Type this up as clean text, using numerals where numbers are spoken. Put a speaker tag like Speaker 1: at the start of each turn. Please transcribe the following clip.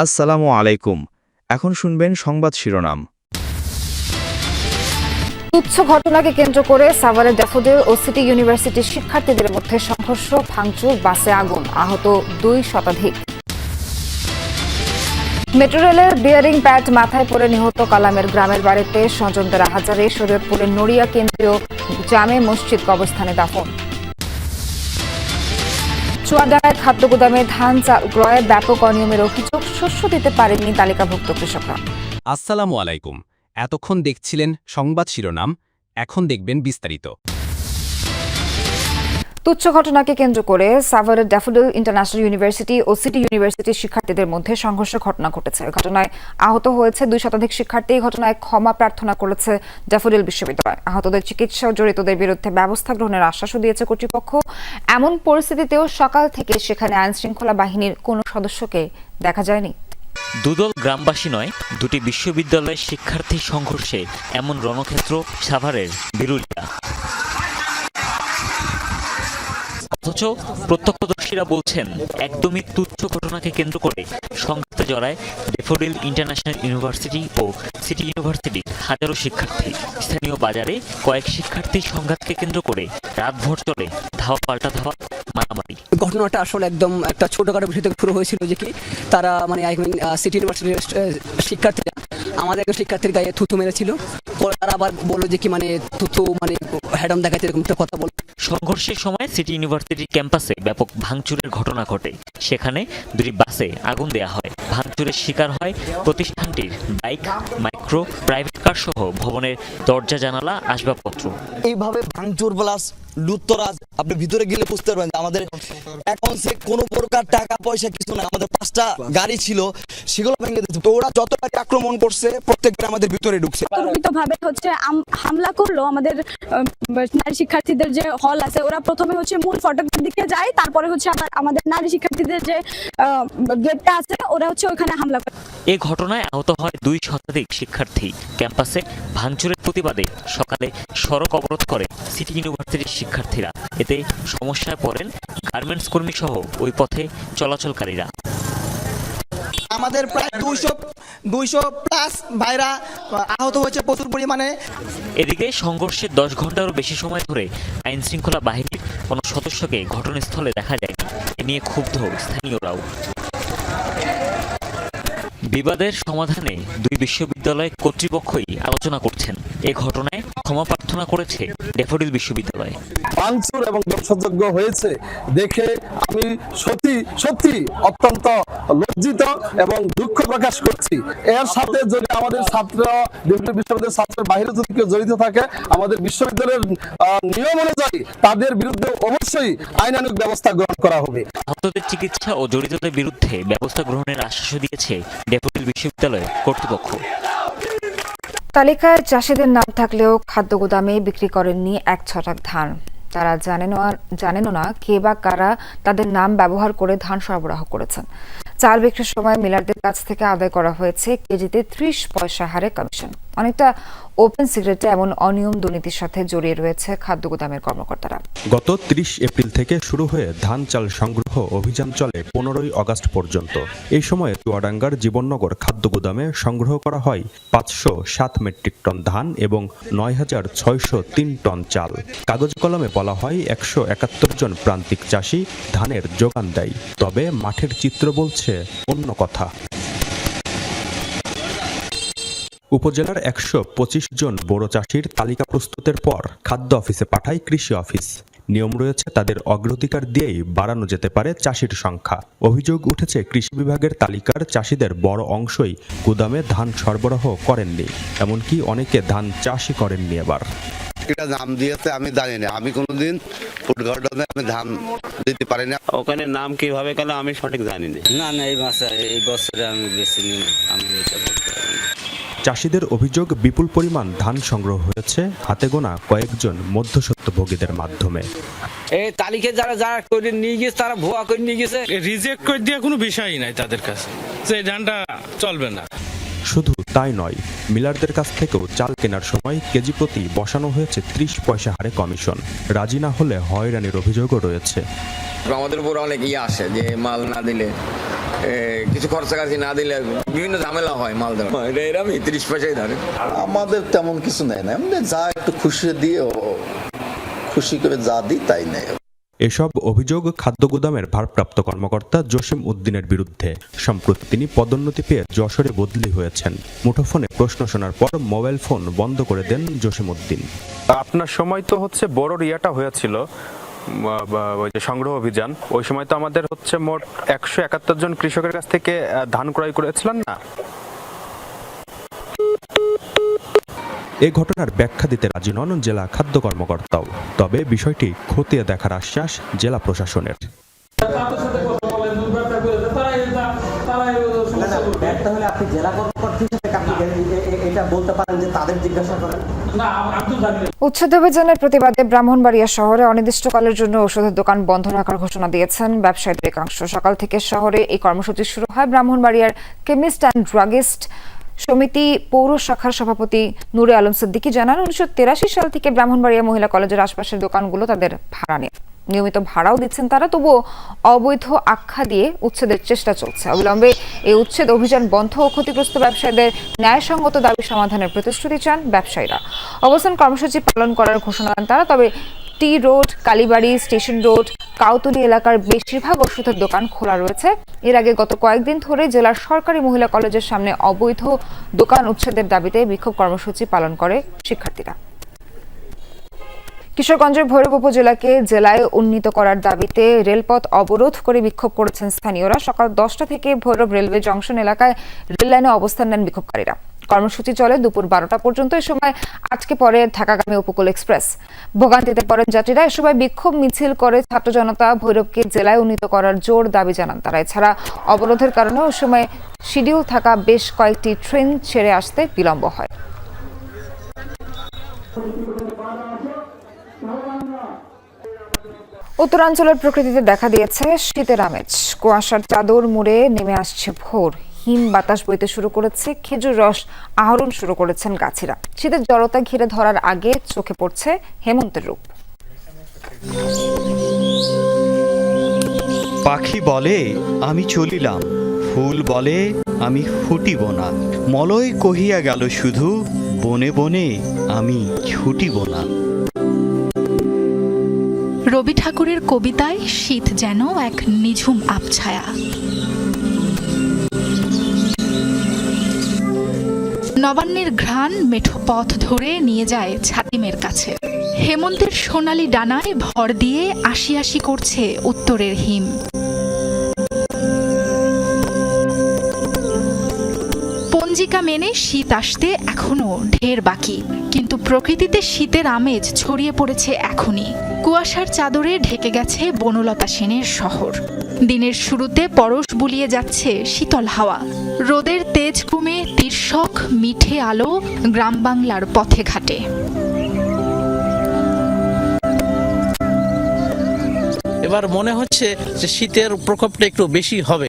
Speaker 1: আসসালামু আলাইকুম। এখন শুনবেন সংবাদ শিরোনাম।
Speaker 2: তুচ্ছ ঘটনাকে কেন্দ্র করে সাভারের ড্যাফোডিল ও সিটি ইউনিভার্সিটির শিক্ষার্থীদের মধ্যে সংঘর্ষ, ভাঙচুর, বাসে আগুন, আহত 2 শতাধিক। মেট্রো রেলের বিয়ারিং প্যাড মাথায় পড়ে নিহত কালামের গ্রামের বাড়িতে স্বজনদের আহাজারে শরীয়তপুরের নড়িয়া কেন্দ্রীয় জামে মসজিদ কবরস্থানে দাফন। চুয়াডাঙ্গায় খাদ্য গুদামে ধান চাল ক্রয়ে ব্যাপক অনিয়মের অভিযোগ, শস্য দিতে পারেননি তালিকাভুক্ত কৃষকরা।
Speaker 3: আসসালামু আলাইকুম। এতক্ষণ দেখছিলেন সংবাদ শিরোনাম, এখন দেখবেন বিস্তারিত।
Speaker 2: তুচ্ছ ঘটনাকে কেন্দ্র করে সাভারের ড্যাফোডিল ইন্টারন্যাশনাল ইউনিভার্সিটি ও সিটি ইউনিভার্সিটির শিক্ষার্থীদের মধ্যে সংঘর্ষ ঘটনা ঘটেছে। ঘটনায় আহত হয়েছে 2 শতাধিক শিক্ষার্থী। ঘটনায় ক্ষমা প্রার্থনা করেছে ড্যাফোডিল বিশ্ববিদ্যালয়। আহতদের চিকিৎসা ও জড়িতদের বিরুদ্ধে ব্যবস্থা গ্রহণের আশ্বাসও দিয়েছে কর্তৃপক্ষ। এমন পরিস্থিতিতেও সকাল থেকে সেখানে আইন শৃঙ্খলা বাহিনীর কোনো সদস্যকে দেখা যায়নি।
Speaker 4: দুদল গ্রামবাসী নয়, দুটি বিশ্ববিদ্যালয়ের শিক্ষার্থী সংঘর্ষে এমন রণক্ষেত্র সাভারের বিরুলিয়া। অথচ প্রত্যক্ষদর্শীরা বলছেন একদমই তুচ্ছ ঘটনাকে কেন্দ্র করে সংঘাতে জড়ায় ড্যাফোডিল ইন্টারন্যাশনাল ইউনিভার্সিটি ও সিটি ইউনিভার্সিটির হাজারো শিক্ষার্থী। স্থানীয় বাজারে কয়েক শিক্ষার্থীর সংঘাতকে কেন্দ্র করে রাতভর চলে ধাওয়া পাল্টা ধাওয়া, মারামারি।
Speaker 5: ঘটনাটা আসলে একদম একটা ছোটখাটো বিষয় থেকে শুরু হয়েছিল যে কি তারা সিটি ইউনিভার্সিটির শিক্ষার্থীরা আমাদের একটা শিক্ষার্থীর গায়ে থুতু মেরেছিল। পরে তারা আবার বললো যে কি থুতু হ্যাডম দেখাচ্ছে, এরকম একটা কথা বল।
Speaker 4: সংঘর্ষের সময় সিটি ইউনিভার্সিটির ক্যাম্পাসে ব্যাপক ভাঙচুরের ঘটনা ঘটে। সেখানে 2টি বাসে আগুন দেয়া হয়। ভাঙচুরের শিকার হয় প্রতিষ্ঠানটির বাইক, মাইক্রো, প্রাইভেট কার সহ ভবনের দরজা, জানালা, আসবাবপত্র।
Speaker 6: এইভাবে ভাঙচুর প্লাস লুটতরাজ, আপনি ভিতরে গেলে বুঝতে পারবেন আমাদের অ্যাকাউন্টে কোনো প্রকার টাকা পয়সা কিছু না। আমাদের 5টা গাড়ি ছিল, সেগুলো ভেঙে দিচ্ছে। তো ওরা যতবারই আক্রমণ করছে প্রত্যেকটা আমাদের ভিতরে ঢুকছে।
Speaker 7: ভাবে হামলা করলো আমাদের নারী শিক্ষার্থীদের যে হল আছে, ওরা প্রথমে মূল ফটকের দিকে যায়, তারপরে আবার আমাদের নারী শিক্ষার্থীদের যে গেটটা আছে ওরা ওখানে হামলা করে।
Speaker 4: এ ঘটনায় আহত হয় 2 শতাধিক শিক্ষার্থী। ক্যাম্পাসে ভাঙচুরের প্রতিবাদে সকালে সড়ক অবরোধ করে সিটি ইউনিভার্সিটির শিক্ষার্থীরা। এতে সমস্যায় পড়েন গার্মেন্টস কর্মী সহ ওই পথে চলাচলকারীরা।
Speaker 6: আমাদের প্রায় 200 প্লাস ভাইরা আহত হয়েছে প্রচুর পরিমাণে।
Speaker 4: এদিকে সংঘর্ষের 10 ঘন্টারও বেশি সময় ধরে আইন শৃঙ্খলা বাহিনীর কোনো সদস্যকে ঘটনাস্থলে দেখা যায়নি। এ নিয়ে ক্ষুব্ধ স্থানীয়রাও। বিবাদের সমাধানে 2 বিশ্ববিদ্যালয় কর্তৃপক্ষই আলোচনা করছেন। এ ঘটনায় ক্ষমা প্রার্থনা করেছে ড্যাফোডিল বিশ্ববিদ্যালয়।
Speaker 8: ভাঙচুর এবং ধ্বংসযজ্ঞ হয়েছে দেখে আমি সত্যি অত্যন্ত লজ্জিত এবং দুঃখ প্রকাশ করছি। এর সাথে যদি আমাদের বিশ্ববিদ্যালয়ের ছাত্রের বাইরে যদি কেউ জড়িত থাকে, আমাদের বিশ্ববিদ্যালয়ের নিয়ম অনুযায়ী তাদের বিরুদ্ধে অবশ্যই আইনানুগ ব্যবস্থা গ্রহণ করা হবে।
Speaker 4: আহতদের চিকিৎসা ও জড়িতদের বিরুদ্ধে ব্যবস্থা গ্রহণের আশ্বাস দিয়েছে ড্যাফোডিল বিশ্ববিদ্যালয়ের কর্তৃপক্ষ।
Speaker 2: তালিকায় চাষিদের নাম থাকলেও খাদ্য গুদামে বিক্রি করেননি 1 ছটাক ধান। তারা জানেনও না কে বা কারা তাদের নাম ব্যবহার করে ধান সরবরাহ করেছেন। চাল বিক্রির সময় মিলারদের কাছ থেকে আদায় করা হয়েছে কেজিতে 30 পয়সা হারে কমিশন। অনেকটা ওপেন সিগারেটে এমন অনিয়ম দুর্নীতির সাথে জড়িয়ে রয়েছে খাদ্য গুদামের কর্মকর্তারা।
Speaker 9: গত 30 এপ্রিল থেকে শুরু হয়ে ধান চাল সংগ্রহ অভিযান চলে 15ই আগস্ট পর্যন্ত। এই সময়ে চুয়াডাঙ্গার জীবননগর খাদ্য গুদামে সংগ্রহ করা হয় 507 মেট্রিক টন ধান এবং 9603 টন চাল। কাগজ কলমে বলা হয় 171 জন প্রান্তিক চাষি ধানের যোগান দেয়, তবে মাঠের চিত্র বলছে অন্য কথা। উপজেলার 125 জন বড় চাষির তালিকা প্রস্তুতের পর খাদ্য অফিসে পাঠায় কৃষি অফিস। নিয়ম রয়েছে তাদের অগ্রাধিকার দিয়েই বাড়ানো যেতে পারে চাষির সংখ্যা। অভিযোগ উঠেছে কৃষি বিভাগের তালিকার চাষিদের বড় অংশই গুদামে ধান সরবরাহ করেননি, এমনকি অনেকে ধান চাষই করেননি। এবার
Speaker 10: এটা নাম দিয়েছে আমি জানি না, আমি কোনোদিন আমি ধান দিতে পারি না।
Speaker 11: ওখানে নাম কিভাবে গেল আমি সঠিক জানি না। এই বছরে আমি বেশি নিই, আমি এটা বলতে পারি না।
Speaker 9: চাষিদের অভিযোগ বিপুল পরিমাণ ধান সংগ্রহ হয়েছে হাতে গোনা কয়েকজন মধ্যস্বত্বভোগীদের মাধ্যমে।
Speaker 11: এই তালিকা যারা করে নিয়ে গেছে তারা ভুয়া করে নিয়ে গেছে,
Speaker 12: রিজেক্ট করে দিয়ে কোনো বিষয়ই নাই তাদের কাছে, যে ধানটা চলবে না।
Speaker 9: শুধু তাই নয়, মিলারদের কাছ থেকেও চাল কেনার সময় কেজি প্রতি বসানো হয়েছে 30 পয়সা হারে কমিশন। রাজি না হলে হয়রানির অভিযোগও রয়েছে।
Speaker 13: আমাদের উপর অনেক আসে যে মাল না দিলে কিছু খরচাকাছি না দিলে বিভিন্ন ঝামেলা হয় মাল দেওয়া এটা এরকম 30 পয়সাই ধরে।
Speaker 8: আমাদের তেমন কিছু নেয় না, আমাদের যা একটু খুশি দিয়ে খুশি করে যা দিই তাই নেয়।
Speaker 9: এসব অভিযোগ খাদ্য গুদামের ভারপ্রাপ্ত কর্মকর্তা জসিম উদ্দিনের বিরুদ্ধে। সম্প্রতি তিনি পদোন্নতি পেয়ে যশোরে বদলি হয়েছেন। মুঠোফোনে প্রশ্ন শোনার পর মোবাইল ফোন বন্ধ করে দেন জসিম উদ্দিন।
Speaker 14: আপনার সময় তো হচ্ছে বড় ইয়েটা হয়েছিল, ওই যে সংগ্রহ অভিযান, ওই সময় তো আমাদের হচ্ছে মোট 171 জন কৃষকের কাছ থেকে ধান ক্রয় করেছিলেন না?
Speaker 9: এ ঘটনার ব্যাখ্যা দিতে রাজি নন জেলা খাদ্য কর্মকর্তাও। তবে বিষয়টি খতিয়ে দেখার আশ্বাস জেলা প্রশাসনের।
Speaker 2: উচ্ছেদ অভিযানের প্রতিবাদে ব্রাহ্মণবাড়িয়া শহরে অনির্দিষ্টকালের জন্য ওষুধের দোকান বন্ধ রাখার ঘোষণা দিয়েছেন ব্যবসায়ীদের একাংশ। সকাল থেকে শহরে এই কর্মসূচি শুরু হয়। ব্রাহ্মণবাড়িয়ার কেমিস্ট অ্যান্ড ড্রাগিস্ট সমিতি পৌর শাখার সভাপতি নূরে আলম সিদ্দিকী জানান, 1983 সাল থেকে ব্রাহ্মণবাড়িয়া মহিলা কলেজের আশপাশের দোকানগুলো তাদের ভাড়া নেয়। নিয়মিত ভাড়াও দিচ্ছেন তারা, তবুও অবৈধ আখ্যা দিয়ে উচ্ছেদের চেষ্টা চলছে। অবিলম্বে এই উচ্ছেদ অভিযান বন্ধ ও ক্ষতিগ্রস্ত ব্যবসায়ীদের ন্যায়সঙ্গত দাবি সমাধানের প্রতিশ্রুতি চান ব্যবসায়ীরা। অবস্থান কর্মসূচি পালন করার ঘোষণা দেন তারা। তবে টি রোড, কালীবাড়ি, স্টেশন রোড, কাউতুলি এলাকার বেশিরভাগ ওষুধের দোকান খোলা রয়েছে। এর আগে গত কয়েকদিন ধরে জেলার সরকারি মহিলা কলেজের সামনে অবৈধ দোকান উচ্ছেদের দাবিতে বিক্ষোভ কর্মসূচি পালন করে শিক্ষার্থীরা। কিশোরগঞ্জের ভৈরব উপজেলাকে জেলায় উন্নীত করার দাবিতে রেলপথ অবরোধ করে বিক্ষোভ করেছেন স্থানীয়রা। সকাল 10টা থেকে ভৈরব রেলওয়ে জংশন এলাকায় রেল লাইনে অবস্থান নেন বিক্ষোভকারীরা। কর্মসূচি চলে দুপুর 12টা পর্যন্ত। এ সময় আজকে পরে ঢাকাগামী উপকূল এক্সপ্রেস। ভোগান্তিতে পড়েন যাত্রীরা। এ সময় বিক্ষোভ মিছিল করে ছাত্র জনতা ভৈরবকে জেলায় উন্নীত করার জোর দাবি জানান তারা। এছাড়া অবরোধের কারণে ওই সময় শিডিউল থাকা বেশ কয়েকটি ট্রেন ছেড়ে আসতে বিলম্ব হয়। উত্তরাঞ্চলের প্রকৃতিতে দেখা দিয়েছে শীতের আমেজ। কুয়াশার চাদর মুড়ে নেমে আসছে ভোর। হিম বাতাস বইতে শুরু করেছে। খেজুর রস আহরণ শুরু করেছেন গাছিরা। শীতের জড়তা ঘিরে ধরার আগে চোখে পড়ছে হেমন্তের রূপ।
Speaker 1: পাখি বলে আমি চলিলাম, ফুল বলে আমি ফুটিব না, মলয় কহিয়া গেল শুধু বনে বনে আমি ছুটিব না।
Speaker 15: রবি ঠাকুরের কবিতায় শীত যেন এক নিঝুম আবছায়া। নবান্নের ঘ্রাণ মেঠো পথ ধরে নিয়ে যায় ছাতিমের কাছে। হেমন্তের সোনালি ডানায় ভর দিয়ে আশি আশি করছে উত্তরের হিম। পঞ্জিকা মেনে শীত আসতে এখনো ঢের বাকি, কিন্তু প্রকৃতিতে শীতের আমেজ ছড়িয়ে পড়েছে এখনই। কুয়াশার চাদরে ঢেকে গেছে বনলতা সেনের শহর। দিনের শুরুতে পরশ বুলিয়ে যাচ্ছে শীতল হাওয়া। রোদের তেজ কমে তির্যক মিঠে আলো গ্রাম বাংলার পথে ঘাটে।
Speaker 12: এবার মনে হচ্ছে যে শীতের প্রকোপটা একটু বেশি হবে।